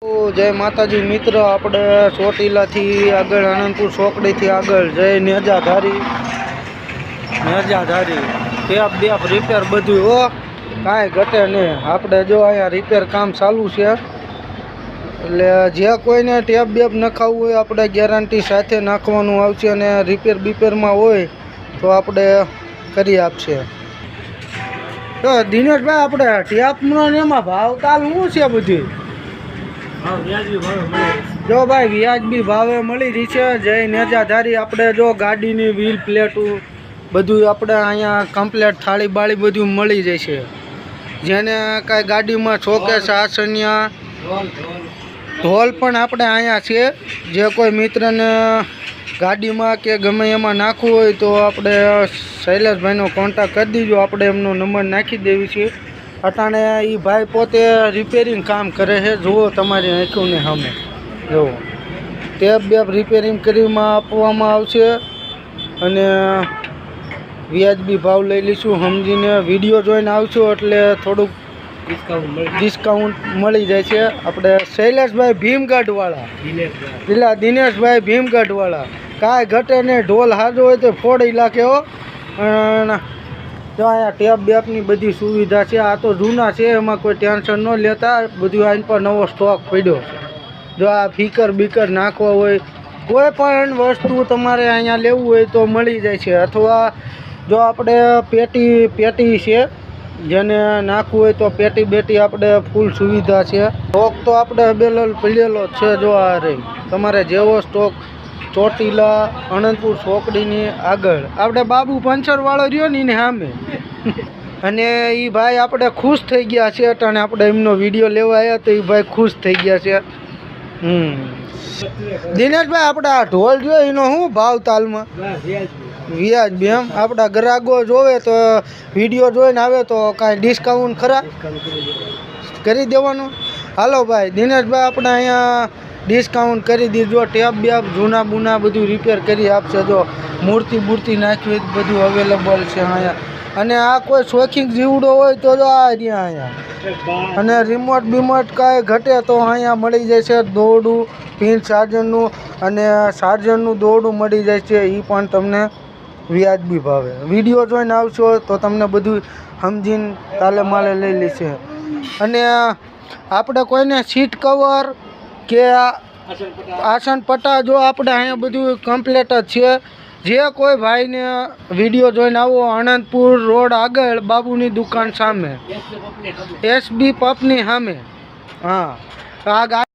जय माताजी मित्र આપણે ચોટીલાથી આગળ આનંદપુર ચોકડીથી આગળ જય નેજાધારી ટેપ બેપ રિપેર બધું હો કાંઈ ઘટે નહીં। આપણે જો અહીંયા રિપેર કામ ચાલુ છે એટલે જે કોઈને ટેપ બેપ નખાવવું હોય આપણે ગેરંટી સાથે નાખવાનું આવશે અને રિપેર બીપેરમાં હોય તો આપણે કરી આપશે। તો દિનેશભાઈ આપણે ટેપનો ને એમાં ભાવતાલ શું છે બધું? જો ભાઈ વ્યાજબી ભાવે મળી રહી છે જય નેજાધારી। આપણે જો ગાડીની વ્હીલ પ્લેટું બધું આપણે અહીંયા કમ્પ્લેટ થાળી બાળી બધું મળી જાય છે। જેને કાંઈ ગાડીમાં શોકેસ આસનિયા ઢોલ પણ આપણે અહીંયા છે। જે કોઈ મિત્રને ગાડીમાં કે ગમે એમાં નાખવું હોય તો આપણે શૈલેષભાઈનો કોન્ટેક્ટ કરી દીજો। આપણે એમનો નંબર નાખી દેવી છે। અટાણે એ ભાઈ પોતે રિપેરિંગ કામ કરે છે। જુઓ તમારી આંખોને સામે જુઓ ટેપ બેપ રિપેરિંગ કરીમાં આપવામાં આવશે અને વ્યાજબી ભાવ લઈ લઈશું સમજીને। વિડીયો જોઈને આવશો એટલે થોડુંક ડિસ્કાઉન્ટ મળી જાય છે। આપણે શૈલેષભાઈ ભીમગઢવાળા પેલા દિનેશભાઈ ભીમગઢવાળા કાંઈ ઘટે ને ઢોલ હાજો હોય તો ફોડી લાખે હો। જો અહીંયા ટેપ બેપની બધી સુવિધા છે। આ તો જૂના છે એમાં કોઈ ટેન્શન ન લેતા। બધું આની પર નવો સ્ટોક પડ્યો છે। જો આ ફીકર બીકર નાખવા હોય કોઈ પણ વસ્તુ તમારે અહીંયા લેવું હોય તો મળી જાય છે। અથવા જો આપણે પેટી છે જેને નાખવું હોય તો પેટી બેટી આપણે ફૂલ સુવિધા છે। સ્ટોક તો આપણે પડેલો છે। જો આ રહી તમારે જેવો સ્ટોક ચોટીલા આનંદપુર ચોકડીની આગળ આપણે બાબુ પંચરવાળો રહ્યો ને એને સામે અને એ ભાઈ આપણે ખુશ થઈ ગયા છે। અને આપણે એમનો વિડીયો લેવા આવ્યા તો એ ભાઈ ખુશ થઈ ગયા છે। દિનેશભાઈ આપણે આ ઢોલ જોયો એનો શું ભાવ તાલમાં વ્યાજબી એમ? આપણા ગ્રાહકો જોવે તો વિડીયો જોઈને આવે તો કાંઈ ડિસ્કાઉન્ટ ખરા કરી દેવાનું? હાલો ભાઈ દિનેશભાઈ આપણે અહીંયા ડિસ્કાઉન્ટ કરી દીધો। ટેપ બેપ જૂના બૂના બધું રિપેર કરી આપશે। જો મૂર્તિ નાખવી બધું અવેલેબલ છે અહીંયા। અને આ કોઈ શોખીન જીવડો હોય તો જો આ રહ્યા અહીંયા અને રિમોટ બીમોટ કાંઈ ઘટે તો અહીંયા મળી જાય છે। દોરડું પિન ચાર્જરનું અને ચાર્જરનું દોરડું મળી જાય છે એ પણ તમને વ્યાજબી ભાવે। વિડીયો જોઈને આવશો તો તમને બધું સમજીને તાલે માલે લઈ લેશે। અને આપણે કોઈને સીટ કવર કે આસન પટ્ટા જો આપણે અહીંયા બધું કમ્પ્લેટ જ છે। જે કોઈ ભાઈને વિડીયો જોઈને આવો આનંદપુર રોડ આગળ બાબુની દુકાન સામે SB પબની સામે। હા આ